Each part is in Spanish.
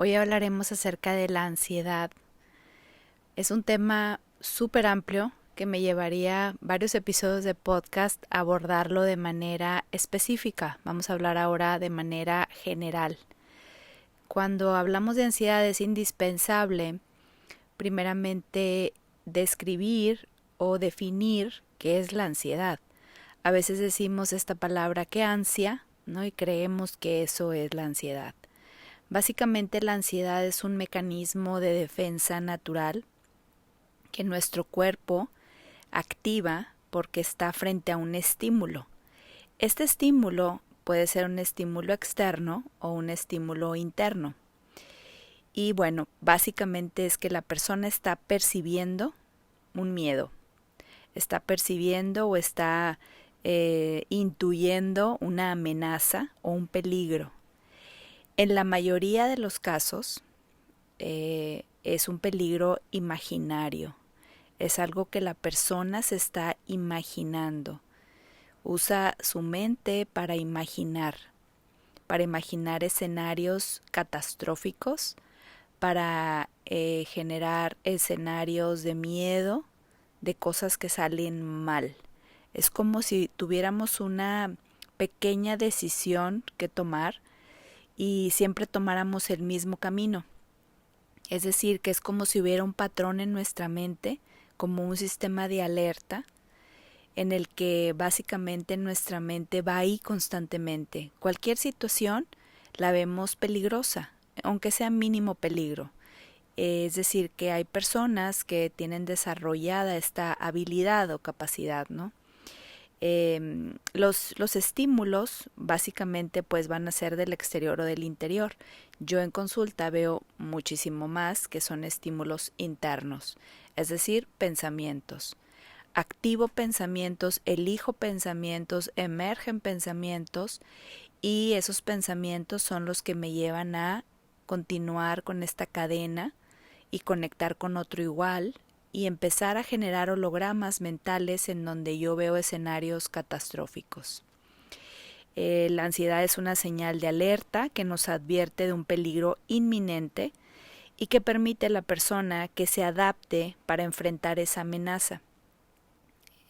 Hoy hablaremos acerca de la ansiedad. Es un tema súper amplio que me llevaría varios episodios de podcast a abordarlo de manera específica. Vamos a hablar ahora de manera general. Cuando hablamos de ansiedad es indispensable, primeramente, describir o definir qué es la ansiedad. A veces decimos esta palabra que ansia, ¿no? Y creemos que eso es la ansiedad. Básicamente la ansiedad es un mecanismo de defensa natural que nuestro cuerpo activa porque está frente a un estímulo. Este estímulo puede ser un estímulo externo o un estímulo interno. Y bueno, básicamente es que la persona está percibiendo un miedo, está percibiendo o está intuyendo una amenaza o un peligro. En la mayoría de los casos es un peligro imaginario, es algo que la persona se está imaginando. Usa su mente para imaginar escenarios catastróficos, para generar escenarios de miedo, de cosas que salen mal. Es como si tuviéramos una pequeña decisión que tomar y siempre tomáramos el mismo camino. Es decir, que es como si hubiera un patrón en nuestra mente, como un sistema de alerta, en el que básicamente nuestra mente va ahí constantemente. Cualquier situación la vemos peligrosa, aunque sea mínimo peligro. Es decir, que hay personas que tienen desarrollada esta habilidad o capacidad, ¿no? Los estímulos básicamente pues van a ser del exterior o del interior. Yo en consulta veo muchísimo más que son estímulos internos, es decir, pensamientos. Activo pensamientos, elijo pensamientos, emergen pensamientos y esos pensamientos son los que me llevan a continuar con esta cadena y conectar con otro igual y empezar a generar hologramas mentales en donde yo veo escenarios catastróficos. La ansiedad es una señal de alerta que nos advierte de un peligro inminente y que permite a la persona que se adapte para enfrentar esa amenaza.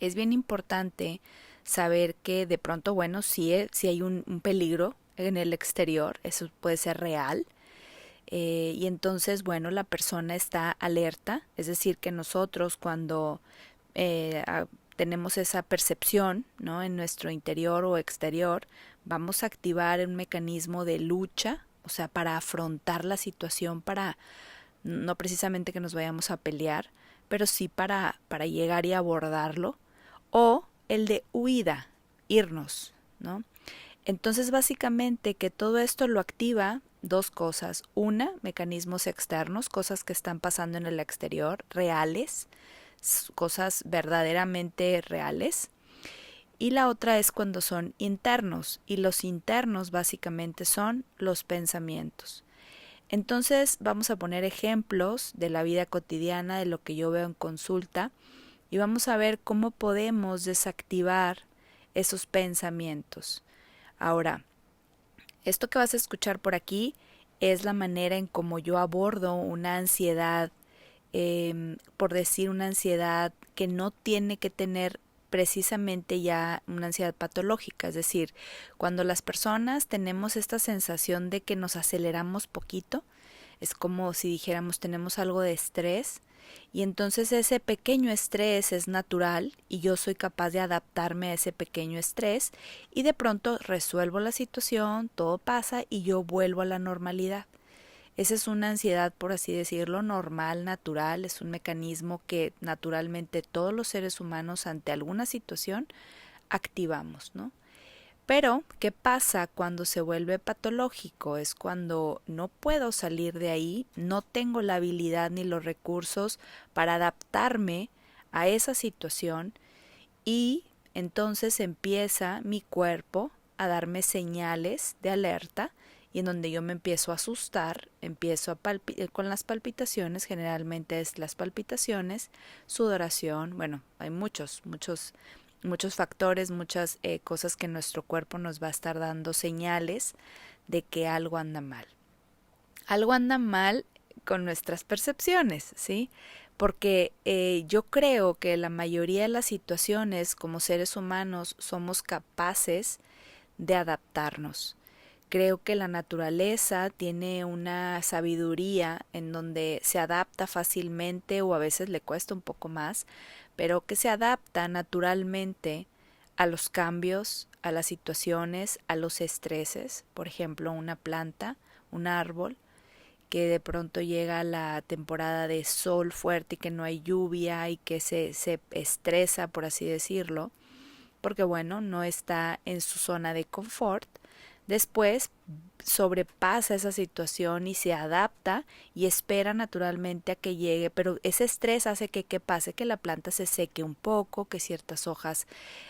Es bien importante saber que de pronto, bueno, si hay un peligro en el exterior, eso puede ser real, y entonces, bueno, la persona está alerta, es decir, que nosotros cuando tenemos esa percepción, ¿no? En nuestro interior o exterior, vamos a activar un mecanismo de lucha, o sea, para afrontar la situación, para no precisamente que nos vayamos a pelear, pero sí para llegar y abordarlo, o el de huida, irnos, ¿no? Entonces, básicamente que todo esto lo activa dos cosas. Una, mecanismos externos, cosas que están pasando en el exterior, reales, cosas verdaderamente reales. Y la otra es cuando son internos, y los internos básicamente son los pensamientos. Entonces vamos a poner ejemplos de la vida cotidiana, de lo que yo veo en consulta, y vamos a ver cómo podemos desactivar esos pensamientos. Ahora, esto que vas a escuchar por aquí es la manera en cómo yo abordo una ansiedad, por decir una ansiedad que no tiene que tener precisamente ya una ansiedad patológica, es decir, cuando las personas tenemos esta sensación de que nos aceleramos poquito, es como si dijéramos tenemos algo de estrés y entonces ese pequeño estrés es natural y yo soy capaz de adaptarme a ese pequeño estrés y de pronto resuelvo la situación, todo pasa y yo vuelvo a la normalidad. Esa es una ansiedad, por así decirlo, normal, natural, es un mecanismo que naturalmente todos los seres humanos ante alguna situación activamos, ¿no? Pero, ¿qué pasa cuando se vuelve patológico? Es cuando no puedo salir de ahí, no tengo la habilidad ni los recursos para adaptarme a esa situación y entonces empieza mi cuerpo a darme señales de alerta y en donde yo me empiezo a asustar, empiezo con las palpitaciones, generalmente es las palpitaciones, sudoración, bueno, hay muchos factores, muchas cosas que nuestro cuerpo nos va a estar dando señales de que algo anda mal. algo anda mal con nuestras percepciones, ¿sí? Porque yo creo que la mayoría de las situaciones como seres humanos somos capaces de adaptarnos. Creo que la naturaleza tiene una sabiduría en donde se adapta fácilmente o a veces le cuesta un poco más, pero que se adapta naturalmente a los cambios, a las situaciones, a los estreses. Por ejemplo, una planta, un árbol, que de pronto llega la temporada de sol fuerte y que no hay lluvia y que se estresa, por así decirlo, porque bueno, no está en su zona de confort. Después sobrepasa esa situación y se adapta y espera naturalmente a que llegue, pero ese estrés hace que pase, que la planta se seque un poco, que ciertas hojas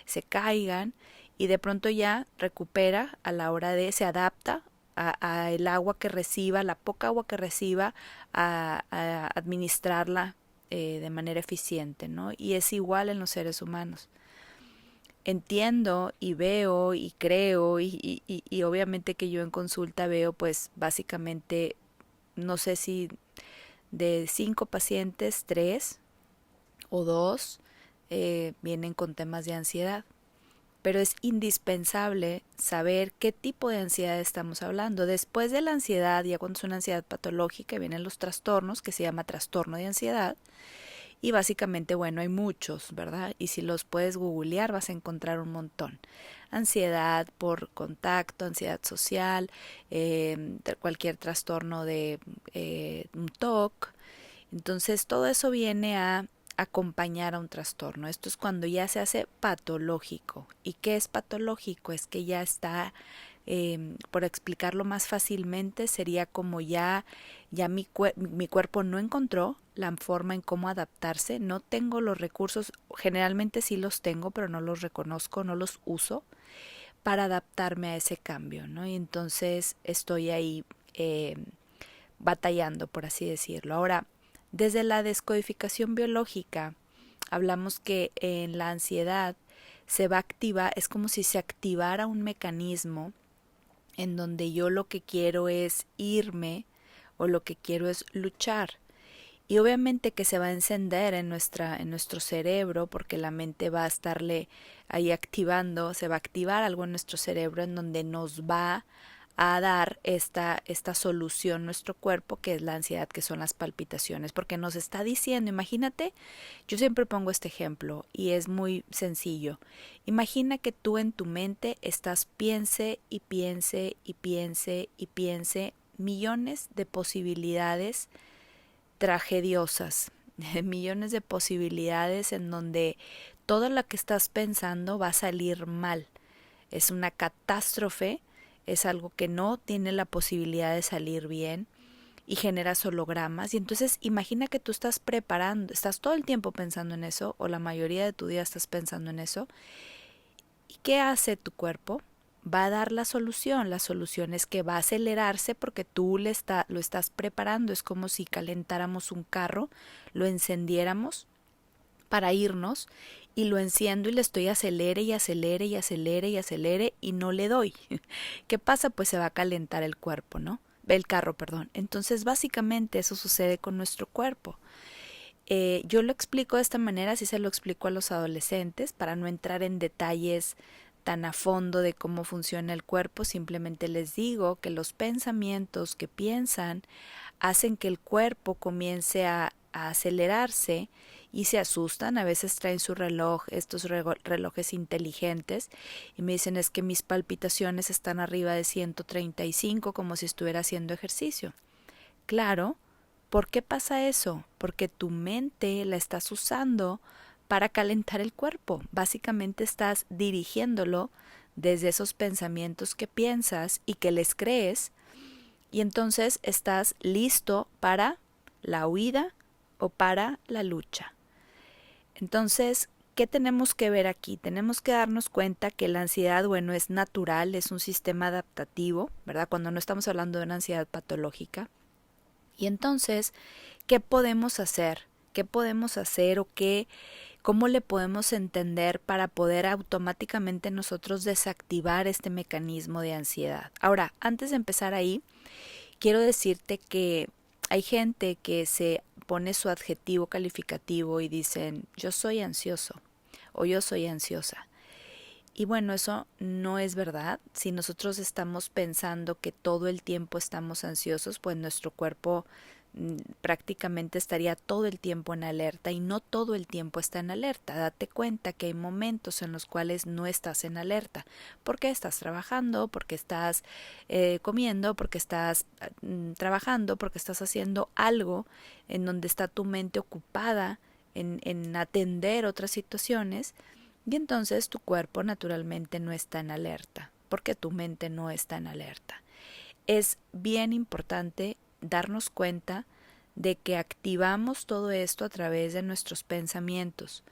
se caigan y de pronto ya recupera a la hora de, se adapta a el agua que reciba, la poca agua que reciba, a administrarla de manera eficiente, ¿no? Y es igual en los seres humanos. Entiendo y veo y creo y obviamente que yo en consulta veo pues básicamente, no sé si de 5 pacientes, 3 o 2 vienen con temas de ansiedad. Pero es indispensable saber qué tipo de ansiedad estamos hablando. Después de la ansiedad, ya cuando es una ansiedad patológica, vienen los trastornos, que se llama trastorno de ansiedad. Y básicamente, bueno, hay muchos, ¿verdad? Y si los puedes googlear, vas a encontrar un montón. Ansiedad por contacto, ansiedad social, cualquier trastorno de un TOC. Entonces, todo eso viene a acompañar a un trastorno. Esto es cuando ya se hace patológico. ¿Y qué es patológico? Es que ya está, por explicarlo más fácilmente, sería como ya mi cuerpo no encontró la forma en cómo adaptarse, no tengo los recursos, generalmente sí los tengo, pero no los reconozco, no los uso para adaptarme a ese cambio, ¿no? Y entonces estoy ahí batallando, por así decirlo. Ahora, desde la descodificación biológica, hablamos que en la ansiedad se va a activar, es como si se activara un mecanismo en donde yo lo que quiero es irme o lo que quiero es luchar. Y obviamente que se va a encender en nuestro cerebro porque la mente va a estarle ahí activando, se va a activar algo en nuestro cerebro en donde nos va a dar esta solución nuestro cuerpo, que es la ansiedad, que son las palpitaciones, porque nos está diciendo, imagínate, yo siempre pongo este ejemplo y es muy sencillo. Imagina que tú en tu mente estás piense y piense y piense y piense millones de posibilidades tragediosas, millones de posibilidades en donde todo lo que estás pensando va a salir mal. Es una catástrofe, es algo que no tiene la posibilidad de salir bien y generas hologramas. Y entonces imagina que tú estás preparando, estás todo el tiempo pensando en eso, o la mayoría de tu día estás pensando en eso. ¿Y qué hace tu cuerpo? Va a dar la solución. La solución es que va a acelerarse porque tú lo estás preparando. Es como si calentáramos un carro, lo encendiéramos para irnos y lo enciendo y le estoy acelere y acelere y acelere y acelere y no le doy. ¿Qué pasa? Pues se va a calentar el cuerpo, ¿no? El carro, perdón. Entonces básicamente eso sucede con nuestro cuerpo. Yo lo explico de esta manera, así se lo explico a los adolescentes, para no entrar en detalles tan a fondo de cómo funciona el cuerpo, simplemente les digo que los pensamientos que piensan hacen que el cuerpo comience a acelerarse y se asustan, a veces traen su reloj, estos relojes inteligentes, y me dicen es que mis palpitaciones están arriba de 135 como si estuviera haciendo ejercicio. Claro, ¿por qué pasa eso? Porque tu mente la estás usando para calentar el cuerpo. Básicamente estás dirigiéndolo desde esos pensamientos que piensas y que les crees, y entonces estás listo para la huida o para la lucha. Entonces, ¿qué tenemos que ver aquí? Tenemos que darnos cuenta que la ansiedad, bueno, es natural, es un sistema adaptativo, ¿verdad? Cuando no estamos hablando de una ansiedad patológica. Y entonces, ¿qué podemos hacer? ¿Qué podemos hacer o cómo le podemos entender para poder automáticamente nosotros desactivar este mecanismo de ansiedad? Ahora, antes de empezar ahí, quiero decirte que hay gente que se pone su adjetivo calificativo y dicen yo soy ansioso o yo soy ansiosa. Y bueno, eso no es verdad. Si nosotros estamos pensando que todo el tiempo estamos ansiosos, pues nuestro cuerpo prácticamente estaría todo el tiempo en alerta y no todo el tiempo está en alerta. Date cuenta que hay momentos en los cuales no estás en alerta, porque estás trabajando, porque estás comiendo, porque estás trabajando, porque estás haciendo algo en donde está tu mente ocupada en atender otras situaciones. Y entonces tu cuerpo naturalmente no está en alerta, porque tu mente no está en alerta. Es bien importante darnos cuenta de que activamos todo esto a través de nuestros pensamientos.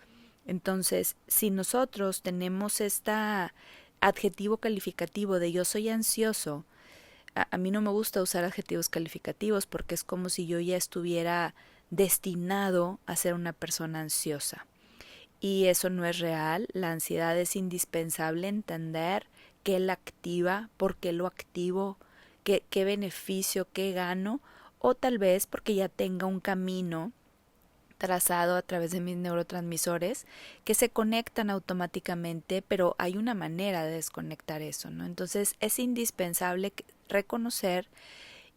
Entonces, si nosotros tenemos este adjetivo calificativo de yo soy ansioso, a mí no me gusta usar adjetivos calificativos porque es como si yo ya estuviera destinado a ser una persona ansiosa. Y eso no es real. La ansiedad es indispensable entender qué la activa, por qué lo activo, qué beneficio, qué gano, o tal vez porque ya tenga un camino trazado a través de mis neurotransmisores que se conectan automáticamente, pero hay una manera de desconectar eso, ¿no? Entonces es indispensable reconocer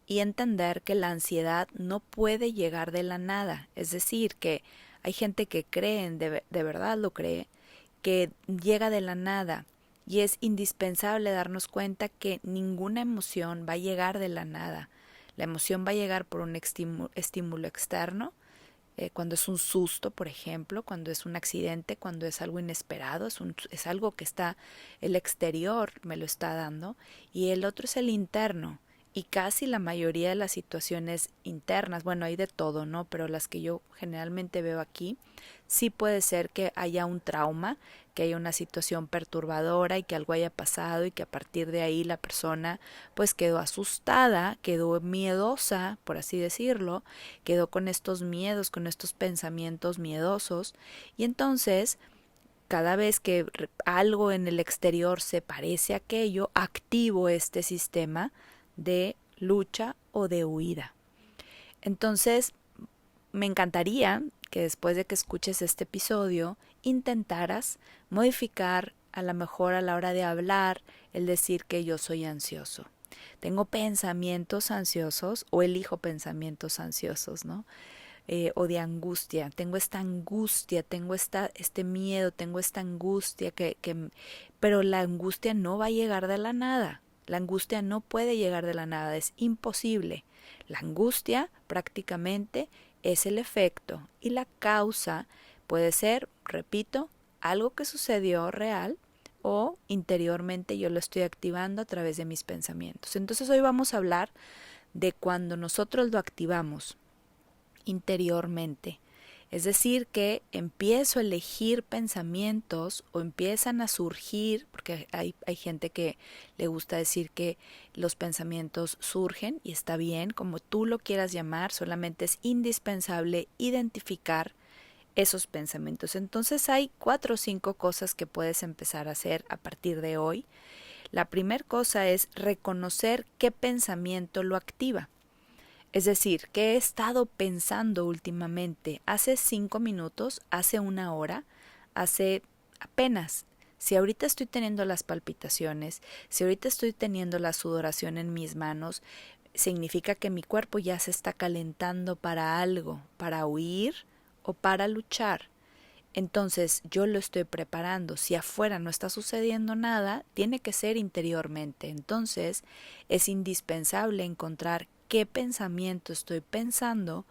y entender que la ansiedad no puede llegar de la nada. Es decir, que hay gente que cree, de verdad lo cree, que llega de la nada. Y es indispensable darnos cuenta que ninguna emoción va a llegar de la nada. La emoción va a llegar por un estímulo externo, cuando es un susto, por ejemplo, cuando es un accidente, cuando es algo inesperado, es algo que está, el exterior me lo está dando, y el otro es el interno. Y casi la mayoría de las situaciones internas, bueno, hay de todo, ¿no? Pero las que yo generalmente veo aquí, sí puede ser que haya un trauma, que haya una situación perturbadora y que algo haya pasado y que a partir de ahí la persona pues quedó asustada, quedó miedosa, por así decirlo, quedó con estos miedos, con estos pensamientos miedosos, y entonces cada vez que algo en el exterior se parece a aquello, activo este sistema de lucha o de huida. Entonces, me encantaría que después de que escuches este episodio, intentaras modificar a lo mejor a la hora de hablar el decir que yo soy ansioso. Tengo pensamientos ansiosos o elijo pensamientos ansiosos, ¿no? O de angustia. Tengo esta angustia, tengo este miedo, tengo esta angustia pero la angustia no va a llegar de la nada. La angustia no puede llegar de la nada, es imposible. La angustia prácticamente es el efecto y la causa puede ser, repito, algo que sucedió real o interiormente yo lo estoy activando a través de mis pensamientos. Entonces hoy vamos a hablar de cuando nosotros lo activamos interiormente. Es decir, que empiezo a elegir pensamientos o empiezan a surgir, porque hay gente que le gusta decir que los pensamientos surgen y está bien, como tú lo quieras llamar, solamente es indispensable identificar esos pensamientos. Entonces hay 4 o 5 cosas que puedes empezar a hacer a partir de hoy. La primera cosa es reconocer qué pensamiento lo activa. Es decir, ¿qué he estado pensando últimamente? Hace 5 minutos, hace una hora, hace apenas. Si ahorita estoy teniendo las palpitaciones, si ahorita estoy teniendo la sudoración en mis manos, significa que mi cuerpo ya se está calentando para algo, para huir o para luchar. Entonces yo lo estoy preparando. Si afuera no está sucediendo nada, tiene que ser interiormente. Entonces es indispensable encontrar qué pensamiento estoy pensando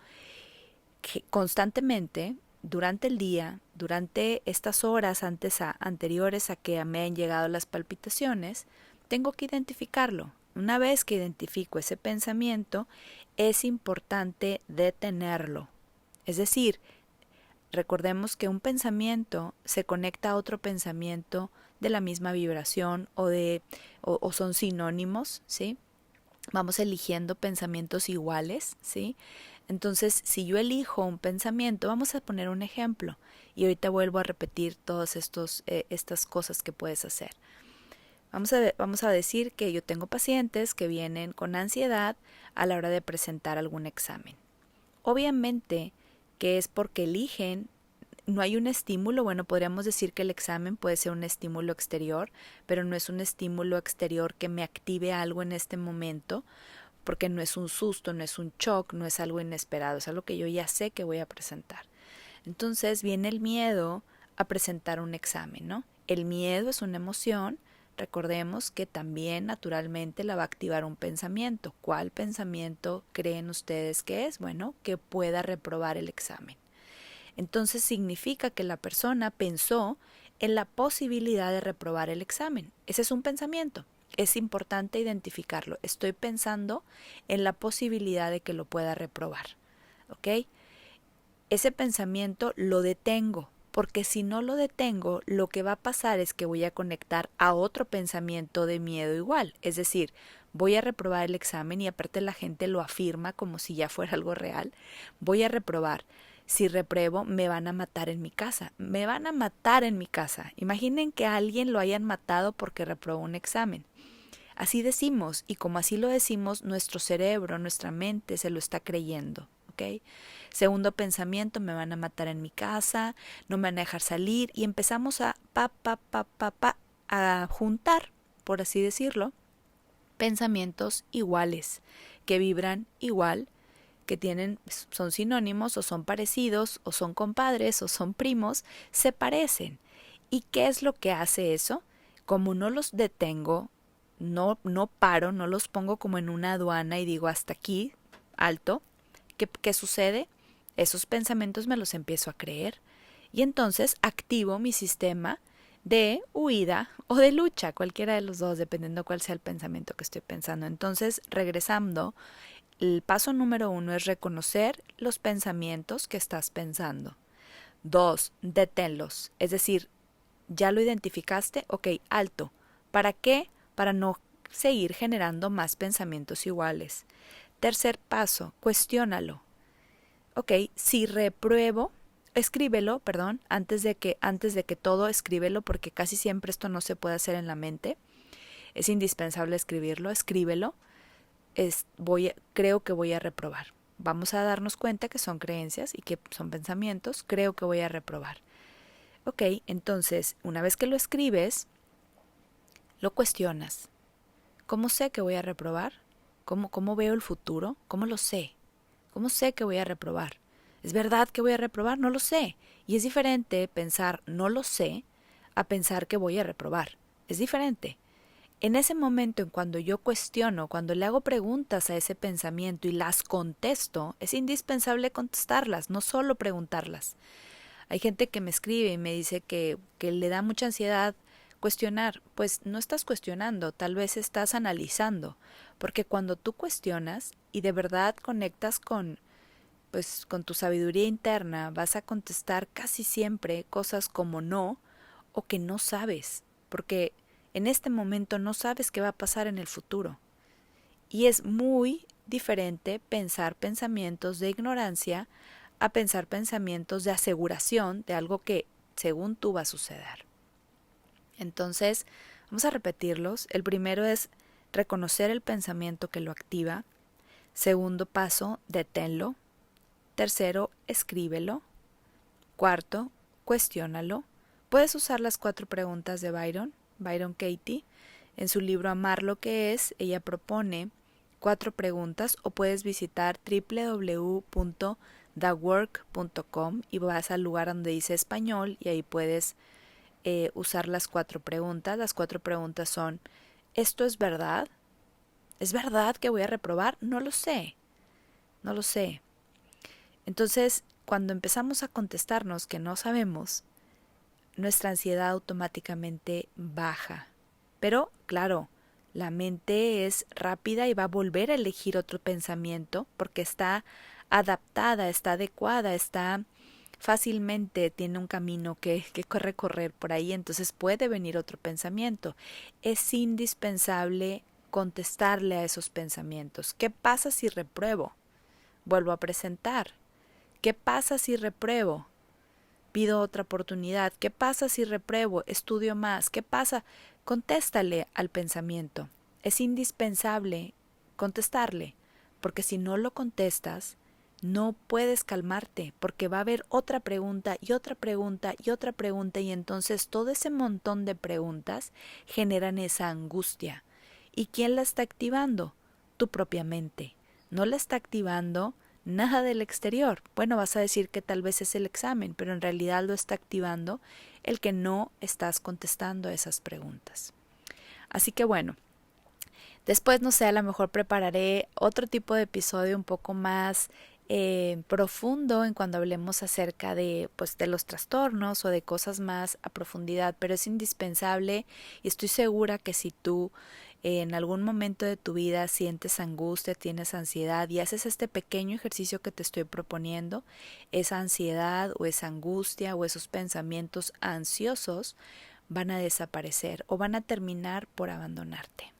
constantemente durante el día, durante estas horas anteriores a que me han llegado las palpitaciones. Tengo que identificarlo. Una vez que identifico ese pensamiento, es importante detenerlo. Es decir, recordemos que un pensamiento se conecta a otro pensamiento de la misma vibración o son sinónimos, ¿sí? Vamos eligiendo pensamientos iguales, ¿sí? Entonces, si yo elijo un pensamiento, vamos a poner un ejemplo y ahorita vuelvo a repetir todas estas cosas que puedes hacer. Vamos a decir que yo tengo pacientes que vienen con ansiedad a la hora de presentar algún examen. Obviamente que es porque eligen, no hay un estímulo, bueno, podríamos decir que el examen puede ser un estímulo exterior, pero no es un estímulo exterior que me active algo en este momento, porque no es un susto, no es un shock, no es algo inesperado, es algo que yo ya sé que voy a presentar. Entonces viene el miedo a presentar un examen, ¿no? El miedo es una emoción. Recordemos que también naturalmente la va a activar un pensamiento. ¿Cuál pensamiento creen ustedes que es? Bueno, que pueda reprobar el examen. Entonces significa que la persona pensó en la posibilidad de reprobar el examen. Ese es un pensamiento. Es importante identificarlo. Estoy pensando en la posibilidad de que lo pueda reprobar. ¿Ok? Ese pensamiento lo detengo, porque si no lo detengo, lo que va a pasar es que voy a conectar a otro pensamiento de miedo igual. Es decir, voy a reprobar el examen y aparte la gente lo afirma como si ya fuera algo real. Voy a reprobar. Si repruebo, me van a matar en mi casa. Me van a matar en mi casa. Imaginen que a alguien lo hayan matado porque reprobó un examen. Así decimos, y como así lo decimos, nuestro cerebro, nuestra mente se lo está creyendo. ¿Ok? Segundo pensamiento, me van a matar en mi casa, no me van a dejar salir, y empezamos a a juntar, por así decirlo, pensamientos iguales, que vibran igual, que son sinónimos o son parecidos o son compadres o son primos, se parecen. ¿Y qué es lo que hace eso? Como no los detengo, no paro, no los pongo como en una aduana y digo hasta aquí, alto, ¿qué sucede? Esos pensamientos me los empiezo a creer y entonces activo mi sistema de huida o de lucha, cualquiera de los dos, dependiendo cuál sea el pensamiento que estoy pensando. Entonces, regresando, el paso número 1 es reconocer los pensamientos que estás pensando. 2, deténlos. Es decir, ya lo identificaste, ok, alto. ¿Para qué? Para no seguir generando más pensamientos iguales. Tercer paso, cuestiónalo. Ok, si repruebo, escríbelo, perdón, antes de que todo escríbelo, porque casi siempre esto no se puede hacer en la mente. Es indispensable escribirlo, escríbelo. Creo que voy a reprobar. Vamos a darnos cuenta que son creencias y que son pensamientos. Creo que voy a reprobar. Ok, entonces, una vez que lo escribes, lo cuestionas. ¿Cómo sé que voy a reprobar? ¿Cómo veo el futuro? ¿Cómo lo sé? ¿Cómo sé que voy a reprobar? ¿Es verdad que voy a reprobar? No lo sé. Y es diferente pensar no lo sé a pensar que voy a reprobar. Es diferente. En ese momento, en cuando yo cuestiono, cuando le hago preguntas a ese pensamiento y las contesto, es indispensable contestarlas, no solo preguntarlas. Hay gente que me escribe y me dice que le da mucha ansiedad cuestionar. Pues no estás cuestionando, tal vez estás analizando, porque cuando tú cuestionas y de verdad conectas con tu sabiduría interna, vas a contestar casi siempre cosas como no o que no sabes, porque en este momento no sabes qué va a pasar en el futuro. Y es muy diferente pensar pensamientos de ignorancia a pensar pensamientos de aseguración de algo que según tú va a suceder. Entonces, vamos a repetirlos. El primero es reconocer el pensamiento que lo activa. Segundo paso, deténlo. Tercero, escríbelo. Cuarto, cuestiónalo. Puedes usar las 4 preguntas de Byron Katie. En su libro Amar lo que es, ella propone 4 preguntas, o puedes visitar www.thework.com y vas al lugar donde dice español y ahí puedes usar las 4 preguntas. Las 4 preguntas son: ¿esto es verdad? ¿Es verdad que voy a reprobar? No lo sé. No lo sé. Entonces, cuando empezamos a contestarnos que no sabemos, nuestra ansiedad automáticamente baja. Pero, claro, la mente es rápida y va a volver a elegir otro pensamiento porque está adaptada, está adecuada, está fácilmente, tiene un camino que recorrer por ahí, entonces puede venir otro pensamiento. Es indispensable contestarle a esos pensamientos. ¿Qué pasa si repruebo? Vuelvo a presentar. ¿Qué pasa si repruebo? Pido otra oportunidad. ¿Qué pasa si repruebo? Estudio más. ¿Qué pasa? Contéstale al pensamiento. Es indispensable contestarle, porque si no lo contestas, no puedes calmarte, porque va a haber otra pregunta y otra pregunta y otra pregunta, y entonces todo ese montón de preguntas generan esa angustia. ¿Y quién la está activando? Tu propia mente. No la está activando nada del exterior. Bueno, vas a decir que tal vez es el examen, pero en realidad lo está activando el que no estás contestando a esas preguntas. Así que bueno, después no sé, a lo mejor prepararé otro tipo de episodio un poco más profundo en cuando hablemos acerca de, pues, de los trastornos o de cosas más a profundidad, pero es indispensable y estoy segura que si tú en algún momento de tu vida sientes angustia, tienes ansiedad y haces este pequeño ejercicio que te estoy proponiendo, esa ansiedad o esa angustia o esos pensamientos ansiosos van a desaparecer o van a terminar por abandonarte.